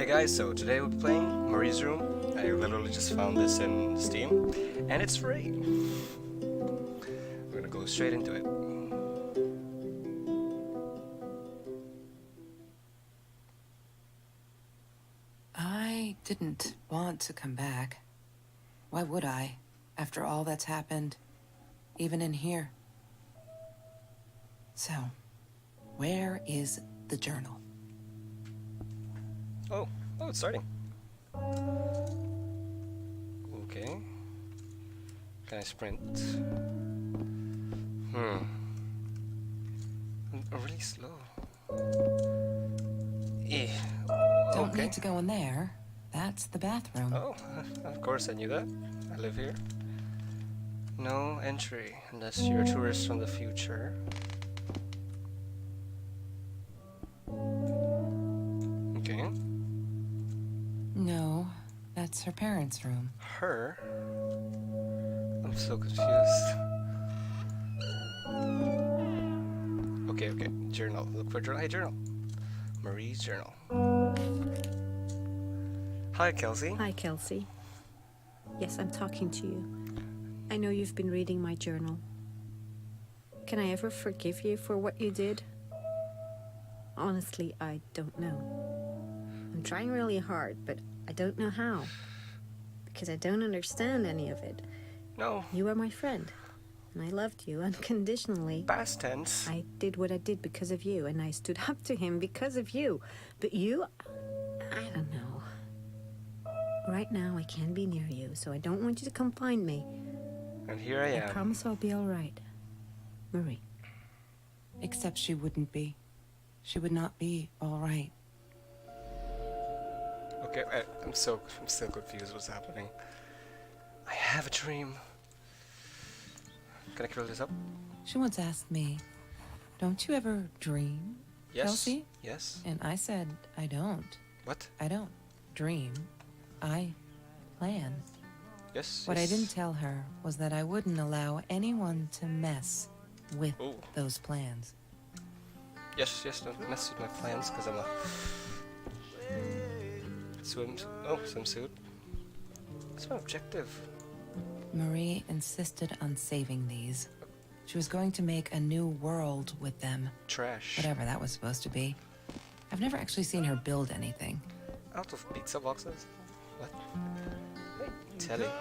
Hey guys, so today we'll be playing Marie's Room. I literally just found this in Steam, and it's free. We're gonna go straight into it. I didn't want to come back. Why would I, after all that's happened, even in here? So, where is the journal? Oh, it's starting. Okay. Can I sprint? Really slow. Eh. Don't Okay. need to go in there. That's the bathroom. Oh, of course I knew that. I live here. No entry unless you're a tourist from the future. Okay. No, that's her parents' room. Her? I'm so confused. Okay. Journal. Look for journal. Hey, journal. Marie's journal. Hi, Kelsey. Hi, Kelsey. Yes, I'm talking to you. I know you've been reading my journal. Can I ever forgive you for what you did? Honestly, I don't know. I'm trying really hard, but I don't know how. Because I don't understand any of it. No. You are my friend, and I loved you unconditionally. Past tense. I did what I did because of you, and I stood up to him because of you. But you, I don't know. Right now, I can't be near you, so I don't want you to come find me. And here I am. I promise I'll be all right. Marie. Except she wouldn't be. She would not be all right. Okay, I'm still confused what's happening. I have a dream. Can I curl this up? She once asked me, "Don't you ever dream, Yes. Kelsey?" Yes. And I said, "I don't. What? I don't dream. I plan." Yes. What yes. I didn't tell her was that I wouldn't allow anyone to mess with Ooh. those plans. Yes. Don't mess with my plans, because I'm a swimsuit. What's my objective? Marie insisted on saving these. She was going to make a new world with them, Trash. whatever that was supposed to be. I've never actually seen her build anything. Out of pizza boxes? What? Hey, telly. Have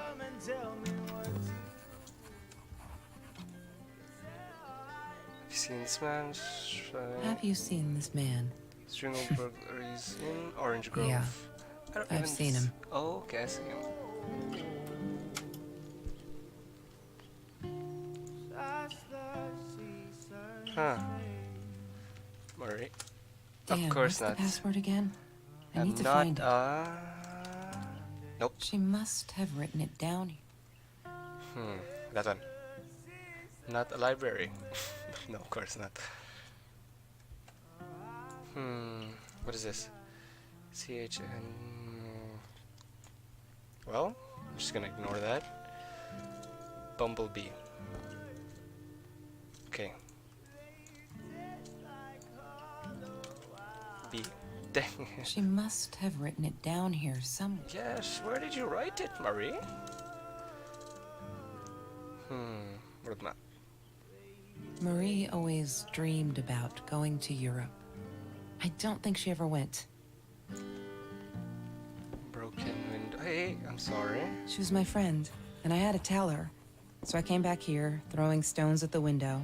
you seen this man? Have you seen this man? String of burglaries in Orange Grove. Yeah, I don't I've even seen him. Oh, okay, I see him. Huh. Marie. Dan, Of course what's not. the password again? I I'm need to not, find it. Nope. She must have written it down. That one. Not a library. No, of course not. What is this? CHN. Well, I'm just gonna ignore that. Bumblebee. Okay. B. Dang. She must have written it down here somewhere. Yes, where did you write it, Marie? World map. Marie always dreamed about going to Europe. I don't think she ever went. Broken window. Hey, I'm sorry. She was my friend, and I had to tell her. So I came back here, throwing stones at the window.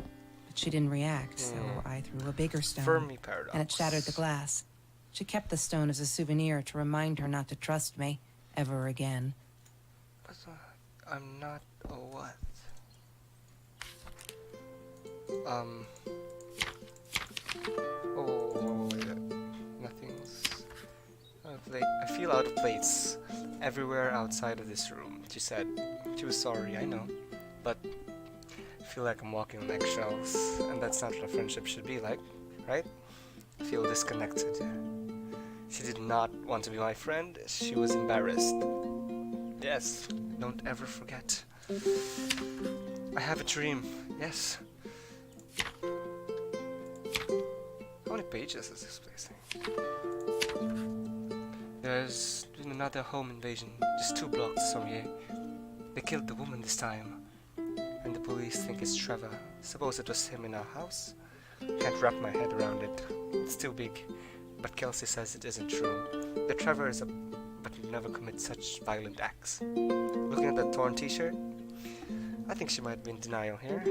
But she didn't react, so I threw a bigger stone. Fermi paradox. And it shattered the glass. She kept the stone as a souvenir to remind her not to trust me ever again. But, I'm not a what? Oh, yeah. Nothing's out of place. I feel out of place everywhere outside of this room. She said. She was sorry, I know. But I feel like I'm walking on eggshells, and that's not what a friendship should be like, right? I feel disconnected. She did not want to be my friend. She was embarrassed. Yes, don't ever forget. I have a dream. Yes. How many pages is this place thing? There's been another home invasion just 2 blocks from here. They killed the woman this time, and the police think it's Trevor. Suppose it was him in our house? Can't wrap my head around it. It's too big, but Kelsey says it isn't true. The Trevor is a but never commits such violent acts. Looking at that torn t-shirt, I think she might be in denial here.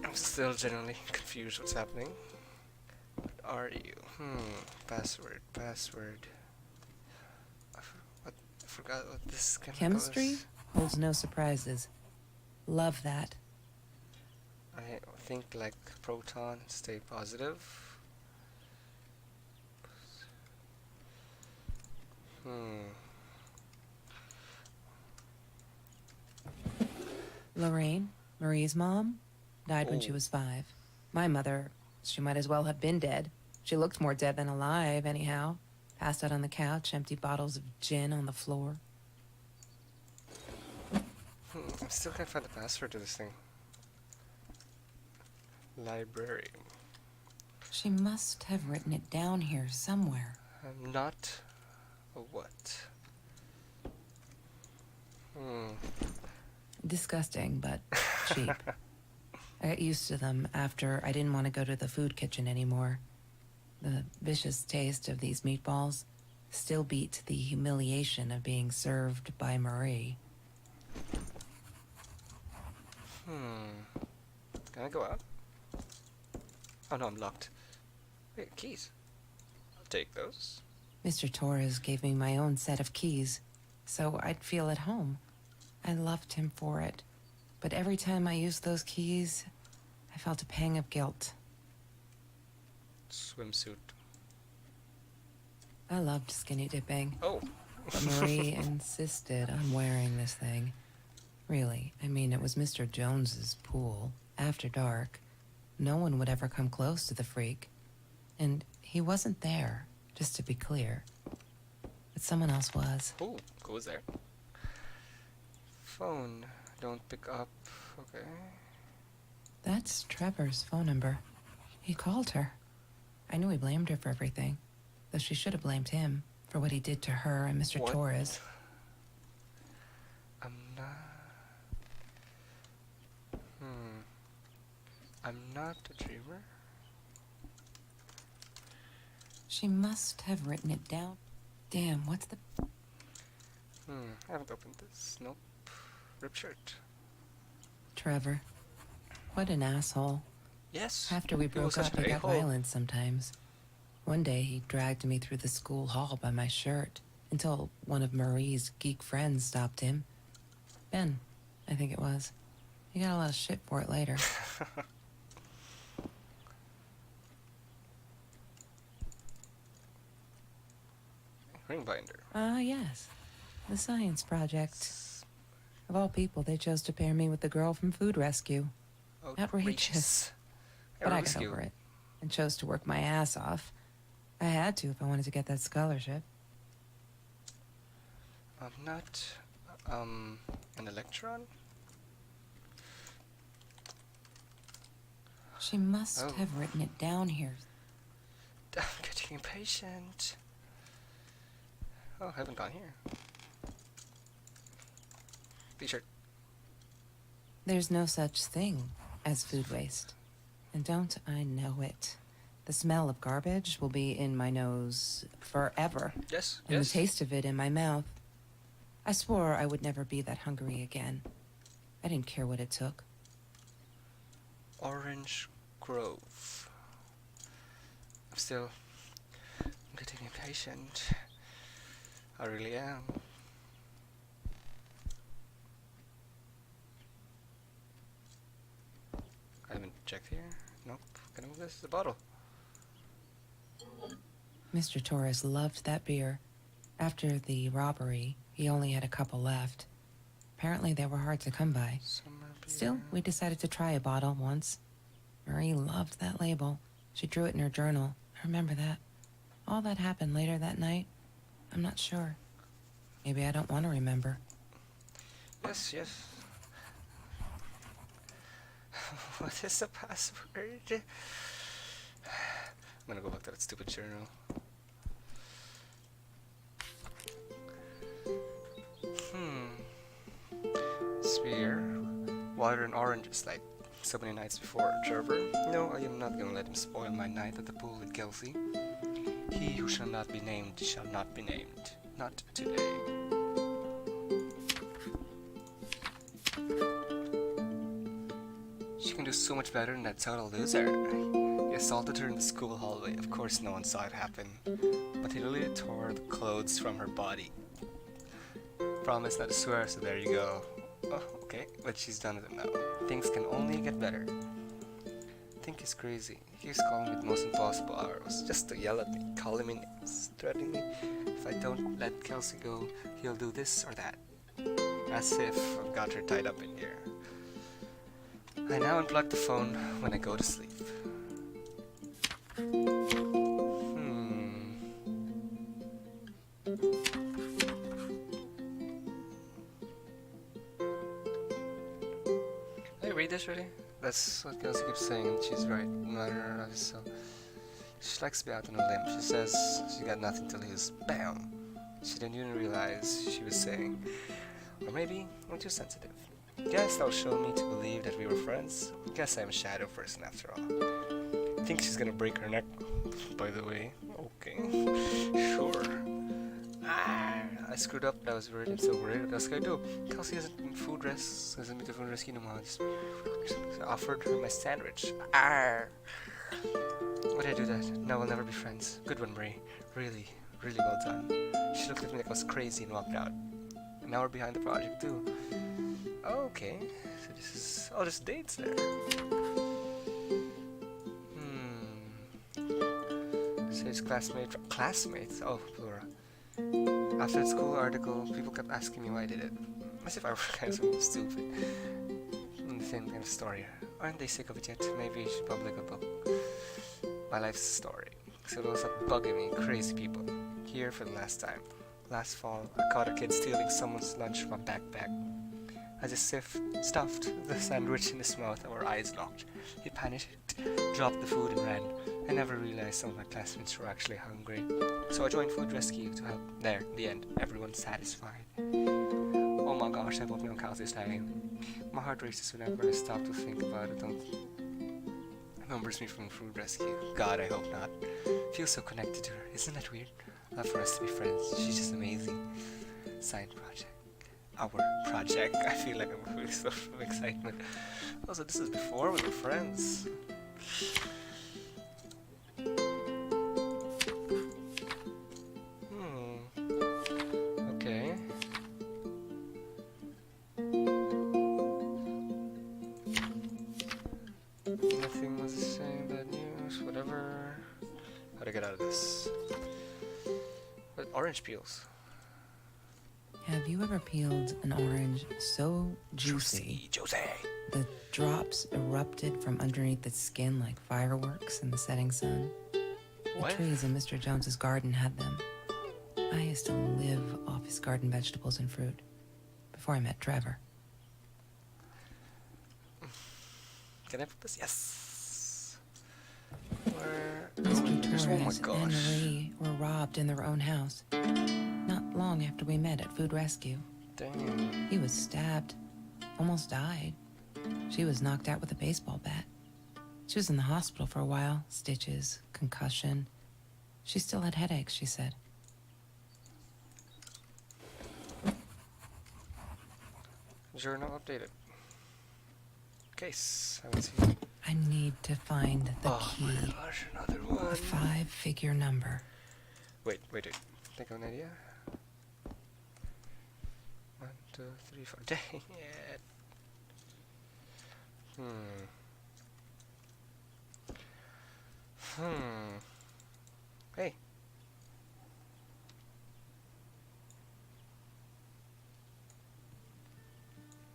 I'm still generally confused what's happening. What are you? Password. I forgot what this chemical Chemistry is. holds no surprises. Love that. I think like proton, stay positive. Lorraine, Marie's mom, died when she Oh. was 5. My mother, she might as well have been dead. She looked more dead than alive, anyhow. Passed out on the couch, empty bottles of gin on the floor. I still can't find the password to this thing. Library. She must have written it down here somewhere. I'm not a what? Disgusting, but cheap. I got used to them after I didn't want to go to the food kitchen anymore. The vicious taste of these meatballs still beat the humiliation of being served by Marie. Can I go out? Oh no, I'm locked. Wait, keys. I'll take those. Mr. Torres gave me my own set of keys, so I'd feel at home. I loved him for it, but every time I used those keys, I felt a pang of guilt. Swimsuit. I loved skinny dipping, Oh. but Marie insisted on wearing this thing. Really, I mean, it was Mr. Jones's pool, after dark. No one would ever come close to the freak. And he wasn't there, just to be clear. But someone else was. Oh, goes there. Phone. Don't pick up. Okay. That's Trevor's phone number. He called her. I knew he blamed her for everything, though she should have blamed him for what he did to her and Mr. What? Torres. I'm not. I'm not a dreamer. She must have written it down. Damn, what's the... I haven't opened this. Nope. Rip shirt. Trevor. What an asshole. Yes. After we he was broke such up, an he got a-hole. violent sometimes. One day, he dragged me through the school hall by my shirt until one of Marie's geek friends stopped him. Ben, I think it was. He got a lot of shit for it later. Ring binder. Ah, yes. The science project. Of all people, they chose to pair me with the girl from Food Rescue. Outrageous. But I got Rescue. over it and chose to work my ass off. I had to if I wanted to get that scholarship. I'm not an electron. She must Oh. have written it down here. I'm getting impatient. Oh, I haven't gone here. T-shirt. There's no such thing as food waste. And don't I know it? The smell of garbage will be in my nose forever. Yes. And Yes. the taste of it in my mouth. I swore I would never be that hungry again. I didn't care what it took. Orange Grove. I'm getting impatient. I really am. I haven't checked here. Nope. Can I move this? The bottle. Mr. Torres loved that beer. After the robbery, he only had a couple left. Apparently they were hard to come by. Summer beer. Still, we decided to try a bottle once. Marie loved that label. She drew it in her journal. I remember that. All that happened later that night, I'm not sure. Maybe I don't want to remember. Yes, yes. What is the password? I'm gonna go back to that stupid journal. water and oranges like so many nights before. Trevor, no, I am not gonna let him spoil my night at the pool with Kelsey. He who shall not be named shall not be named. Not today. She can do so much better than that total loser. He assaulted her in the school hallway. Of course no one saw it happen. But he literally tore the clothes from her body. Promise not to swear, so there you go. Oh, okay, but she's done with it now. Things can only get better. I think he's crazy. He keeps calling me the most impossible hours, just to yell at me, calling me names, threatening me. If I don't let Kelsey go, he'll do this or that. As if I've got her tied up in here. I now unplug the phone when I go to sleep. Did I read this already? That's what Kelsey keeps saying, and she's right. So she likes to be out on a limb. She says she got nothing to lose. Bam! She didn't even realize she was saying. Or maybe I'm too sensitive. Guess that'll show me to believe that we were friends. Guess I'm a shadow person after all. I think she's gonna break her neck, by the way. Okay, sure. I screwed up. That was weird. I'm so worried. What else can I do? Kelsey hasn't been food dress. Hasn't been to food rescue no more. Just I offered her my sandwich. Why did I do that? No, we'll never be friends. Good one, Marie. Really, really well done. She looked at me like I was crazy and walked out. And now we're behind the project too. Okay, so this is this dates there. Says classmates. Oh, plural. After the school article, people kept asking me why I did it. As if I were kind of something stupid. The same kind of story. Aren't they sick of it yet? Maybe you should publish a book. My life's a story. So those that bugging me, crazy people. Here for the last time. Last fall, I caught a kid stealing someone's lunch from a backpack. As he stuffed the sandwich in his mouth, our eyes locked. He panicked, dropped the food and ran. I never realized some of my classmates were actually hungry. So I joined food rescue to help. There, in the end, everyone's satisfied. Oh my gosh, I hope no one counts this time. My heart races whenever I stop to think about it. Remembers me from food rescue. God, I hope not. Feel so connected to her. Isn't that weird? Love for us to be friends. She's just amazing. Signed project. Our project. I feel like I'm really so full of excitement. Also, this is before we were friends. Okay. Nothing was the same, bad news, whatever. How to get out of this? What, orange peels? Have you ever peeled an orange so juicy the drops erupted from underneath its skin like fireworks in the setting sun? What? The trees in Mr. Jones's garden had them. I used to live off his garden vegetables and fruit before I met Trevor. Can I put this? Yes. Where? Mr. Oh my Torres and gosh. Marie were robbed in their own house not long after we met at Food Rescue. Damn. He was stabbed, almost died. She was knocked out with a baseball bat. She was in the hospital for a while, stitches, concussion. She still had headaches, she said. Journal updated. Case. Haven't seen. I need to find the Oh key. my gosh, another A one. 5-figure number. Wait. Think of an idea. 1, 2, 3, 4. Dang it. Hey.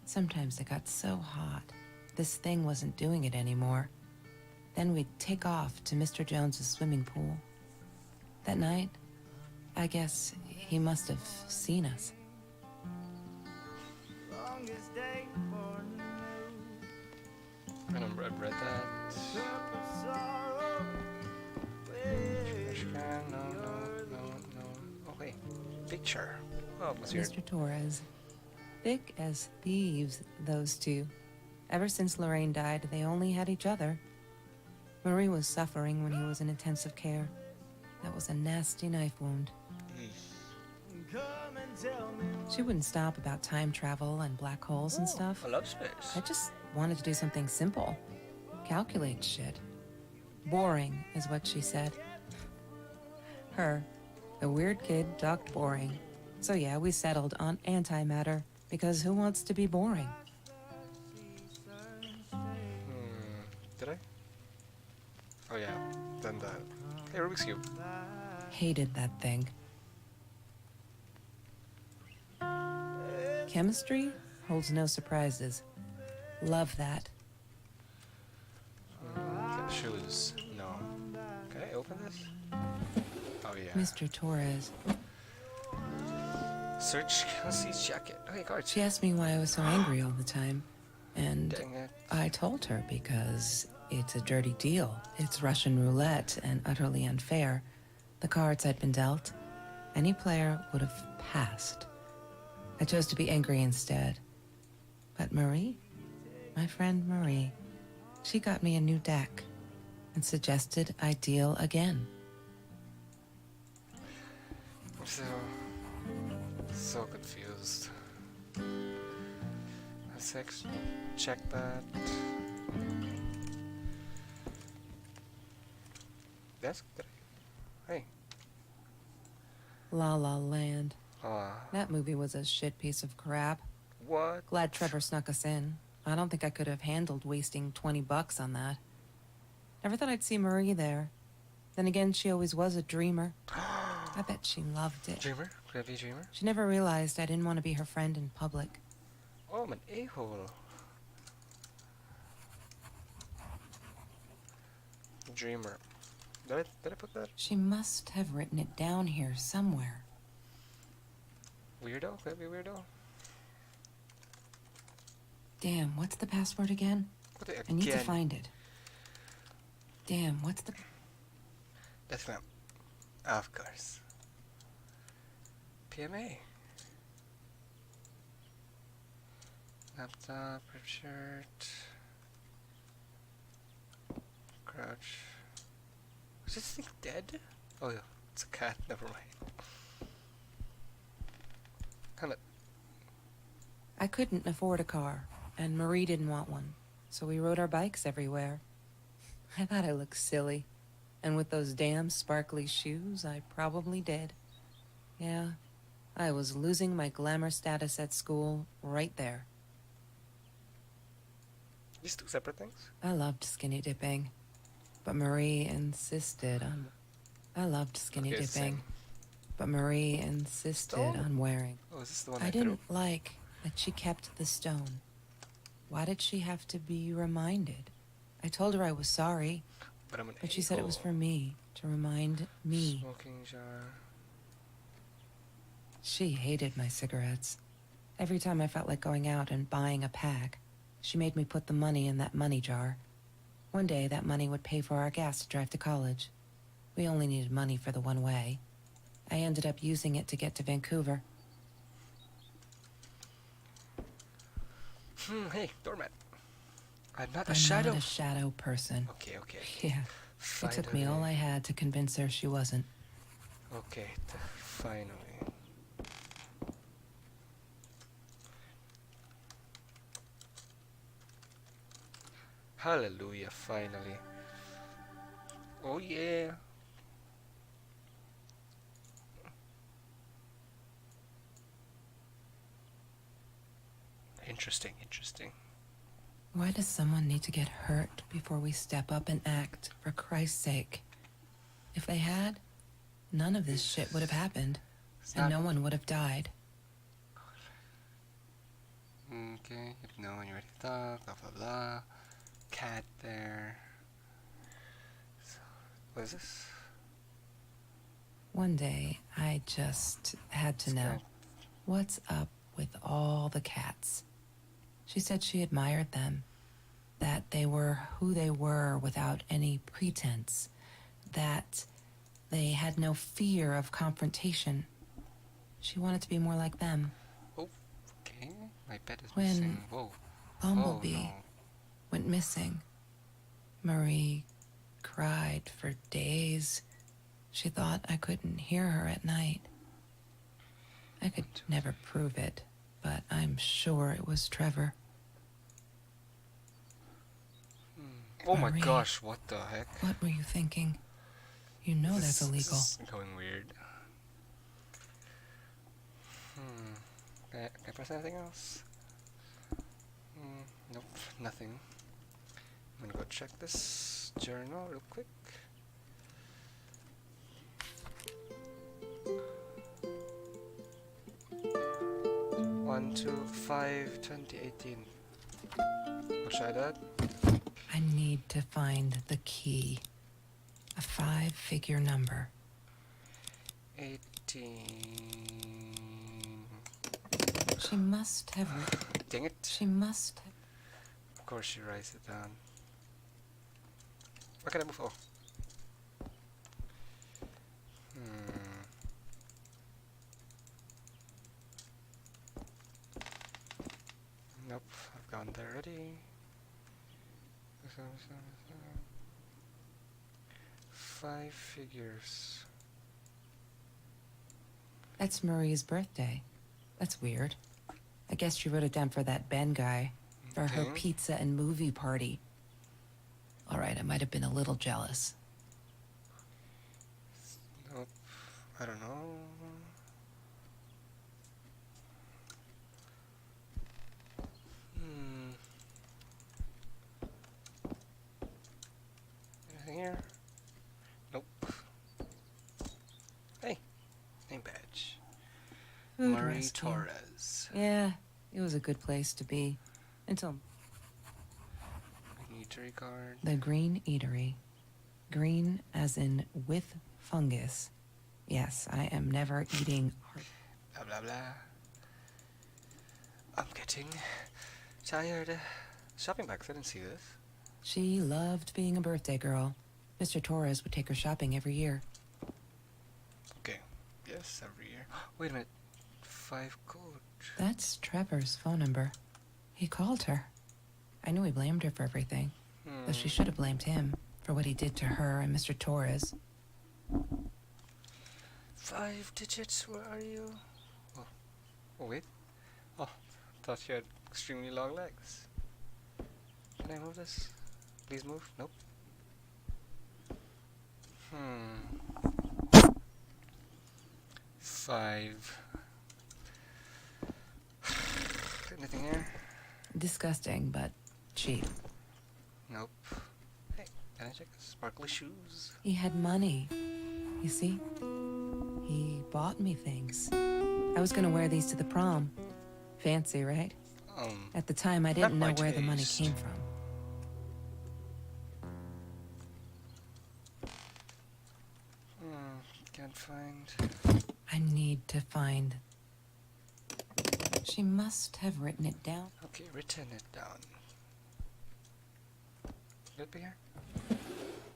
Sometimes it got so hot, this thing wasn't doing it anymore. Then we'd take off to Mr. Jones's swimming pool. That night, I guess he must have seen us. I've read that. Trash can, no. Okay. Picture. Oh, it was weird. Mr. Torres. Thick as thieves, those two. Ever since Lorraine died, they only had each other. Marie was suffering when he was in intensive care. That was a nasty knife wound. She wouldn't stop about time travel and black holes and stuff. I love space. I just wanted to do something simple. Calculate shit. Boring is what she said. Her, the weird kid, talked boring. So yeah, we settled on antimatter, because who wants to be boring? Did I? Oh yeah, done that. Hey, Rubik's Cube. Hated that thing. Chemistry holds no surprises. Love that. Get shoes. No. Can I open this? Oh yeah. Mr. Torres. Search Kelsey's jacket. Okay, cards. She asked me why I was so angry all the time. And Dang it. I told her because it's a dirty deal. It's Russian roulette and utterly unfair. The cards had been dealt. Any player would have passed. I chose to be angry instead. But Marie, my friend Marie, she got me a new deck and suggested I deal again. So confused. Let's check that. That's good. Hey. La La Land. Ah. That movie was a shit piece of crap. What? Glad Trevor snuck us in. I don't think I could have handled wasting $20 on that. Never thought I'd see Marie there. Then again, she always was a dreamer. I bet she loved it. Dreamer? Could I be a dreamer? She never realized I didn't want to be her friend in public. Oh, I'm an a-hole. Dreamer. Did I put that? She must have written it down here somewhere. Weirdo? Could I be weirdo? Damn, what's the password again? What the I need to again? find it. Damn, what's the... That's not. Of course. PMA. Laptop, red shirt. Crouch. Is this thing dead? Oh yeah, it's a cat, never mind. Kinda. I couldn't afford a car, and Marie didn't want one, so we rode our bikes everywhere. I thought I looked silly, and with those damn sparkly shoes, I probably did. Yeah, I was losing my glamour status at school right there. These two separate things? I loved skinny dipping, but Marie insisted on... I loved skinny Okay, dipping, same. but Marie insisted Stone? on wearing... Oh, is this the one I I threw? didn't like that she kept the stone. Why did she have to be reminded? I told her I was sorry, But I'm an but she said it was a-hole. for me, to remind me. Smoking jar. She hated my cigarettes. Every time I felt like going out and buying a pack, she made me put the money in that money jar. One day, that money would pay for our gas to drive to college. We only needed money for the one way. I ended up using it to get to Vancouver. Hey, doormat. I'm not a I'm shadow. not a shadow person. Okay, okay. Yeah, it took me all I had to convince her she wasn't. Okay, finally. Hallelujah, finally. Oh yeah. Interesting, interesting. Why does someone need to get hurt before we step up and act, for Christ's sake? If they had, none of this shit would have happened, and no one would have died. Okay, you know when you're ready to talk, blah blah blah. Cat there. So, what is this? One day, I just had to know, what's up with all the cats? She said she admired them, that they were who they were without any pretense, that they had no fear of confrontation. She wanted to be more like them. Oh, okay. My bed is When missing. Whoa. Bumblebee Oh, went missing. Marie cried for days. She thought I couldn't hear her at night. I could never prove it, but I'm sure it was Trevor. Oh my Marie. gosh, what the heck? What were you thinking? You know that's illegal. This is going weird. Can I press anything else? Nope, nothing. I'm gonna go check this journal real quick. One, 2, 5, 2018. I'll try that. I need to find the key. A 5-figure number. 18. She must have written. Dang it. She must have. Of course she writes it down. Where can I move? Oh. Nope, I've gone there already. 5 figures. That's Marie's birthday. That's weird. I guess she wrote it down for that Ben guy. For her Okay. pizza and movie party. Alright, I might have been a little jealous. Nope, I don't know. Anything here? Nope. Hey, name badge. Food Marie rescue. Torres. Yeah, it was a good place to be. Until Eatery card. the Green Eatery. Green as in with fungus. Yes, I am never eating art. Blah blah blah. I'm getting tired. Shopping bags, I didn't see this. She loved being a birthday girl. Mr. Torres would take her shopping every year. Okay, yes, every year. Wait a minute. 5 code. That's Trevor's phone number. He called her. I knew he blamed her for everything, though she should have blamed him for what he did to her and Mr. Torres. 5 digits, where are you? Oh wait. Oh, thought you had extremely long legs. Can I move this? Please move. Nope. 5. Anything here? Disgusting, but cheap. Nope. Hey, can I check the sparkly shoes? He had money. You see? He bought me things. I was gonna wear these to the prom. Fancy, right? At the time, I didn't know Not my where the money taste. came from. Can't find. I need to find. She must have written it down. Okay, written it down. Could it be here?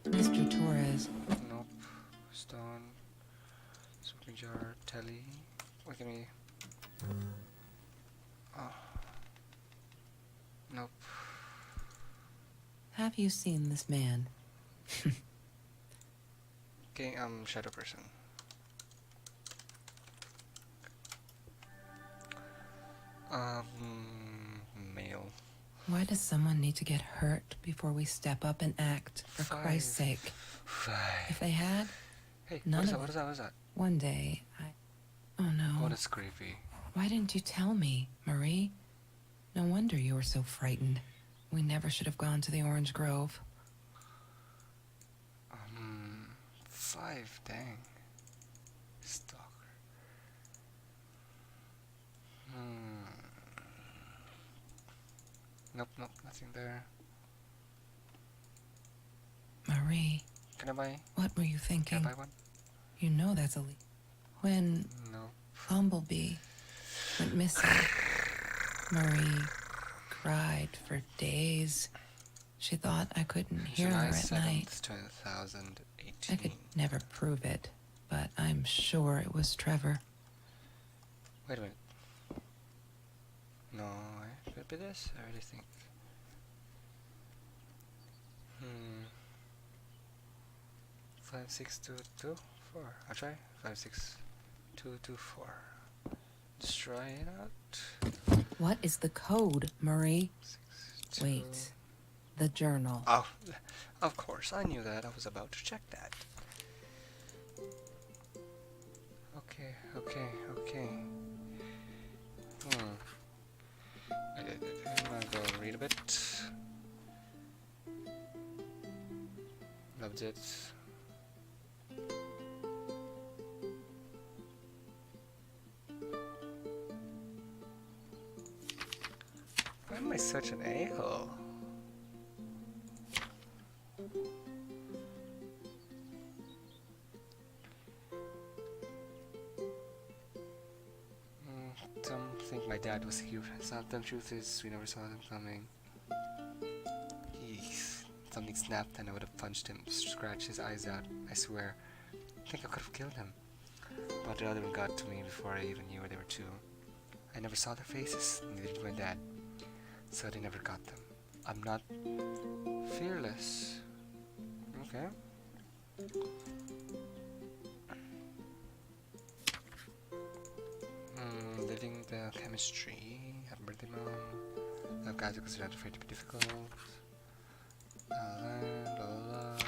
Mr. Torres. Nope. Stone. Smoking jar. Telly. What can we? Oh. Nope. Have you seen this man? Okay, shadow person. Male. Why does someone need to get hurt before we step up and act, for 5. Christ's sake? 5. If they had, Hey, none what is of that? What is that? What is that? one day, Oh no. Oh, that's creepy. Why didn't you tell me, Marie? No wonder you were so frightened. We never should have gone to the Orange Grove. 5, dang. Stalker. Nope, nothing there. Marie, Can I buy? what were you Can I thinking? buy one? You know that's illegal. When No. Bumblebee went missing, Marie cried for days. She thought I couldn't hear July her at night. 7th, 2018. I could never prove it, but I'm sure it was Trevor. Wait a minute. No, could it be this? I really think. Hmm. 56224. I'll try 56224. Let's try it out. What is the code, Marie? 6, 2. Wait. The journal. Oh, of course, I knew that. I was about to check that. Okay. I'm gonna go read a bit. Loved it. Why am I such an a-hole? Some think my dad was cute. The truth is, we never saw them coming. Yeesh. Something snapped and I would have punched him, scratched his eyes out. I swear. I think I could have killed him. But the other one got to me before I even knew where they were to. I never saw their faces, neither did my dad. So they never got them. I'm not fearless. Okay. Living the chemistry. Happy birthday, Mom. Love guys because you're not afraid to be difficult. Blah, blah, blah.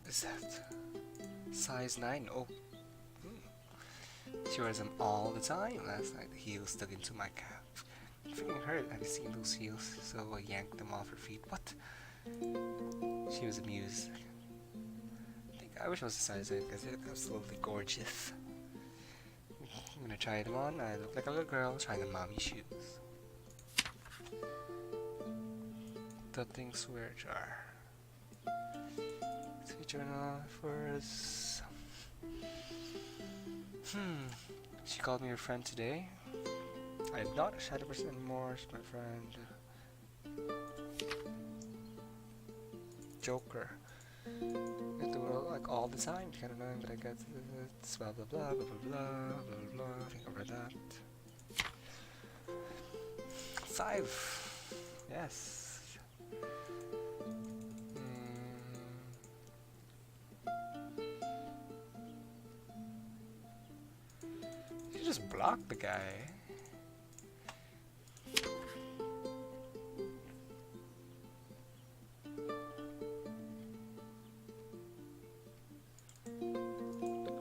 Is that size 9? Oh. She wears them all the time. Last night the heels stuck into my calf. It freaking hurt. Have you seen those heels? So I yanked them off her feet. What? She was amused. I wish I was a size 8 because they're absolutely gorgeous. I'm gonna try them on. I look like a little girl trying on mommy shoes. The things wear jar. Sweet journal for us. She called me her friend today. I am not a shadow person anymore. She's my friend. Joker. Get the world like all the time. Kind of annoying, but I get it's blah blah blah blah blah blah blah blah. I think I read that. 5. Yes. You just blocked the guy.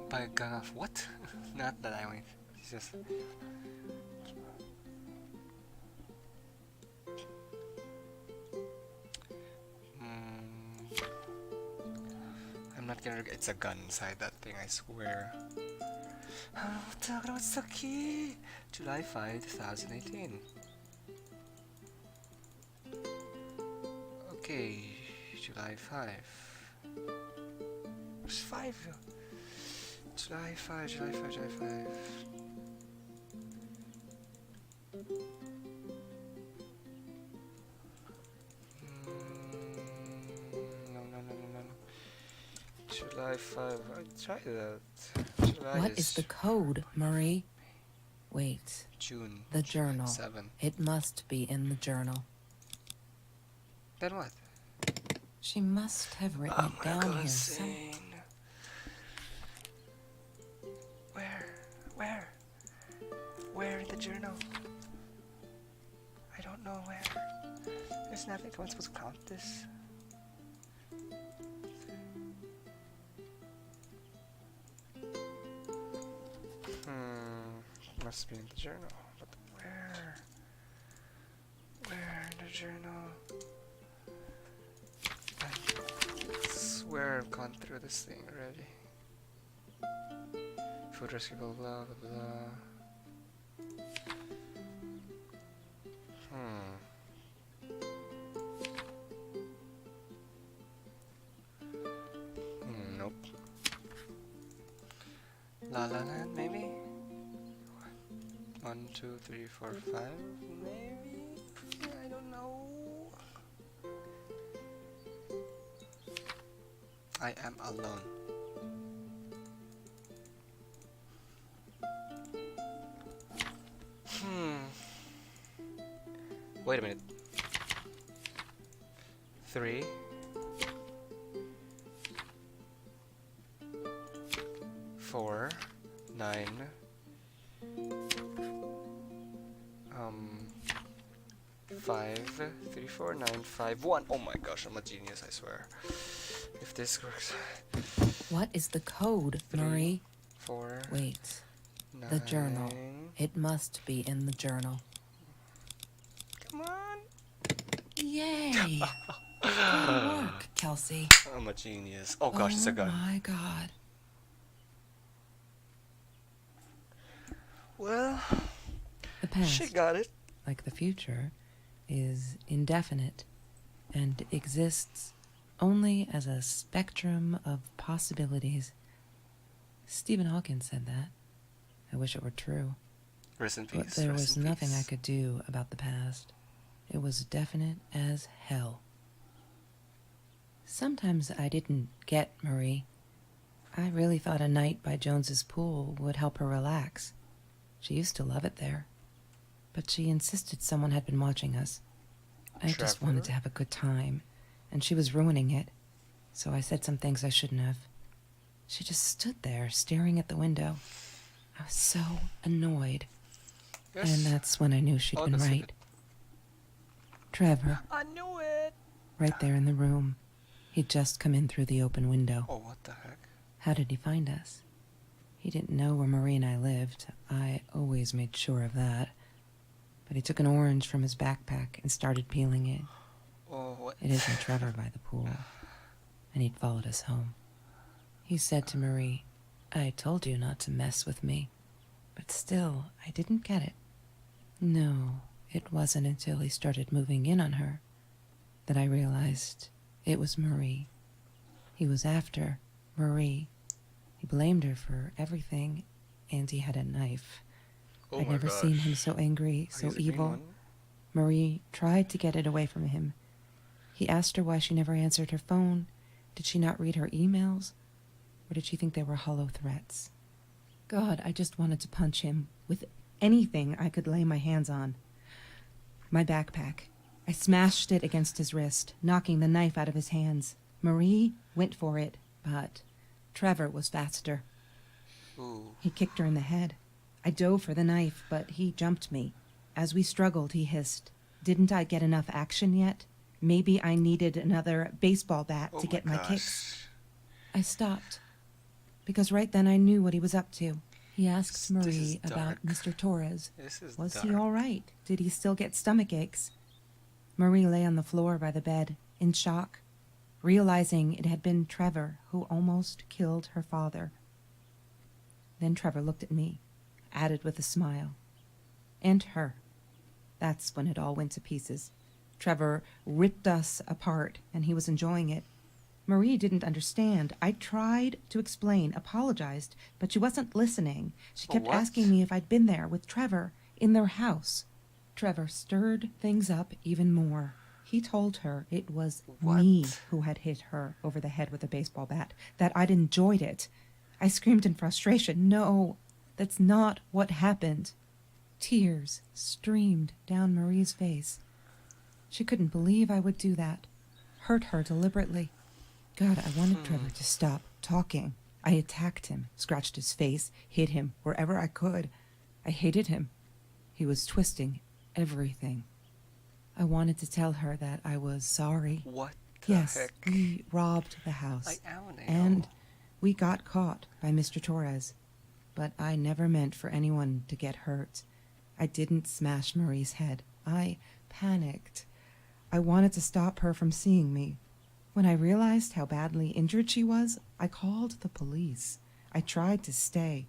By a gun off what? Not that I mean. It's just. I'm not gonna. It's a gun inside that thing, I swear. What's the key? July 5, 2018. Okay, July 5. Where's 5? July 5, July 5, July 5. No. July 5, I tried that. July What is the code, Marie? Wait. June. The journal. 7. It must be in the journal. Then what? She must have written it down here. Insane. Where in the journal? I don't know where. There's nothing. Am I supposed to count this? Must be in the journal. But where? Where in the journal? I swear I've gone through this thing already. Food rescue, blah blah blah blah. Nope. La La Land, maybe? 1, 2, 3, 4, 5, maybe? I don't know. I am alone. Wait a minute. 3, 4, 9, 5, 3, 4, 9, 5, 1. Oh my gosh, I'm a genius, I swear. If this works. What is the code, 3, Marie? 4, Wait. 9. The journal. It must be in the journal. Come on. Yay! Good work, Kelsey. I'm a genius. Oh gosh, it's a gun. Oh my god. Well, The past, she got it. like the future, is indefinite and exists only as a spectrum of possibilities. Stephen Hawking said that. I wish it were true. Rest in peace. But there rest was in nothing I peace. could do about the past. It was definite as hell. Sometimes I didn't get Marie. I really thought a night by Jones's pool would help her relax. She used to love it there. But she insisted someone had been watching us. I just Trevor? wanted to have a good time, and she was ruining it. So I said some things I shouldn't have. She just stood there staring at the window. I was so annoyed. Yes. And that's when I knew she'd Oh, been that's right. it. Trevor, I knew it. right there in the room. He'd just come in through the open window. Oh, what the heck? How did he find us? He didn't know where Marie and I lived. I always made sure of that. But he took an orange from his backpack and started peeling it. Oh, what? It isn't Trevor by the pool. And he'd followed us home. He said to Marie, "I told you not to mess with me." But still, I didn't get it. No, it wasn't until he started moving in on her that I realized it was Marie. He was after Marie. He blamed her for everything, and he had a knife. Oh I'd my never gosh. seen him so angry, Oh, so he's a green evil. one? Marie tried to get it away from him. He asked her why she never answered her phone. Did she not read her emails? Or did she think they were hollow threats? God, I just wanted to punch him with anything I could lay my hands on. My backpack. I smashed it against his wrist, knocking the knife out of his hands. Marie went for it, but Trevor was faster. Ooh. He kicked her in the head. I dove for the knife, but he jumped me. As we struggled, he hissed, "Didn't I get enough action yet? Maybe I needed another baseball bat Oh to get my kicks." gosh. I stopped, because right then I knew what he was up to. He asked This is Marie about dark. Mr. Torres. This is Was dark. he all right? Did he still get stomach aches? Marie lay on the floor by the bed, in shock, realizing it had been Trevor who almost killed her father. Then Trevor looked at me, added with a smile. And her. That's when it all went to pieces. Trevor ripped us apart, and he was enjoying it. Marie didn't understand. I tried to explain, apologized, but she wasn't listening. She kept What? asking me if I'd been there with Trevor in their house. Trevor stirred things up even more. He told her it was me What? who had hit her over the head with a baseball bat, that I'd enjoyed it. I screamed in frustration, "No, that's not what happened." Tears streamed down Marie's face. She couldn't believe I would do that. Hurt her deliberately. God, I wanted Trevor to stop talking. I attacked him, scratched his face, hit him wherever I could. I hated him. He was twisting everything. I wanted to tell her that I was sorry. What the Yes, heck? we robbed the house. I am now. And we got caught by Mr. Torres. But I never meant for anyone to get hurt. I didn't smash Marie's head. I panicked. I wanted to stop her from seeing me. When I realized how badly injured she was, I called the police. I tried to stay,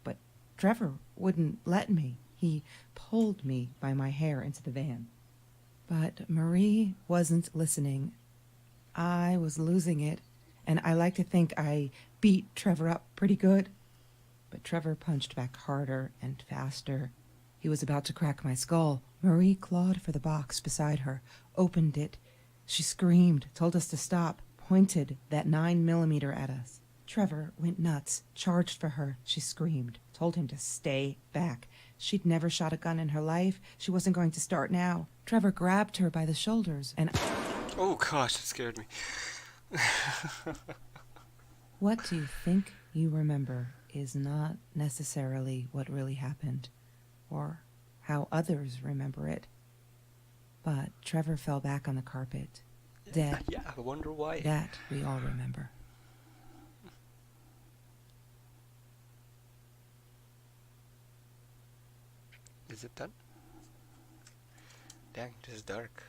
but Trevor wouldn't let me. He pulled me by my hair into the van. But Marie wasn't listening. I was losing it, and I like to think I beat Trevor up pretty good. But Trevor punched back harder and faster. He was about to crack my skull. Marie clawed for the box beside her, opened it. She screamed, told us to stop, pointed that 9mm at us. Trevor went nuts, charged for her. She screamed, told him to stay back. She'd never shot a gun in her life. She wasn't going to start now. Trevor grabbed her by the shoulders, and Oh gosh, that scared me. What you think you remember is not necessarily what really happened, or how others remember it. But Trevor fell back on the carpet, dead. Yeah, I wonder why. That we all remember. Is it done? Dang, this is dark.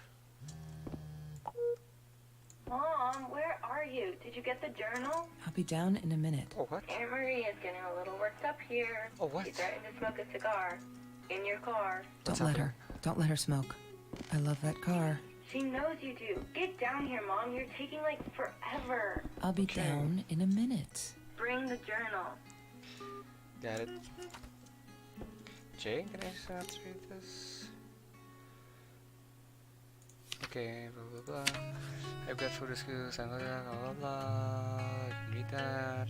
Mom, where are you? Did you get the journal? I'll be down in a minute. Oh, what? Aunt Marie is getting a little worked up here. Oh, what? She threatened to smoke a cigar. In your car. Don't What's let happening? her. Don't let her smoke. I love that car. She knows you do. Get down here, Mom. You're taking like forever. I'll be Okay. down in a minute. Bring the journal. Got it. Jay, can I just have to read this? Okay, blah blah blah. I've got photo skills and blah blah blah blah. I can read that.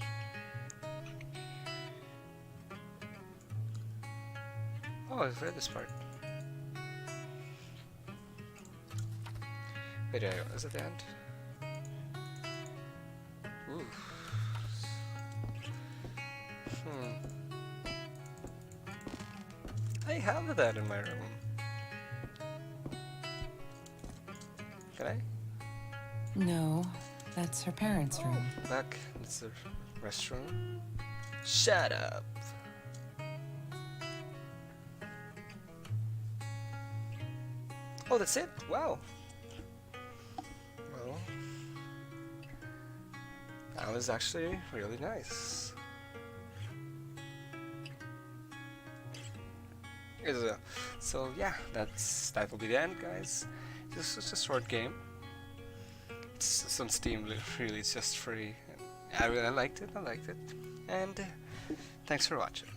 Oh, I've read this part. Wait, is it the end? Ooh. I have that in my room. Can I? No, that's her parents' room. Back. It's the restroom. Shut up. Oh, that's it? Wow. Well, that was actually really nice. So yeah, that will be the end, guys. This is a short game. It's on Steam, really. It's just free. I really liked it. And thanks for watching.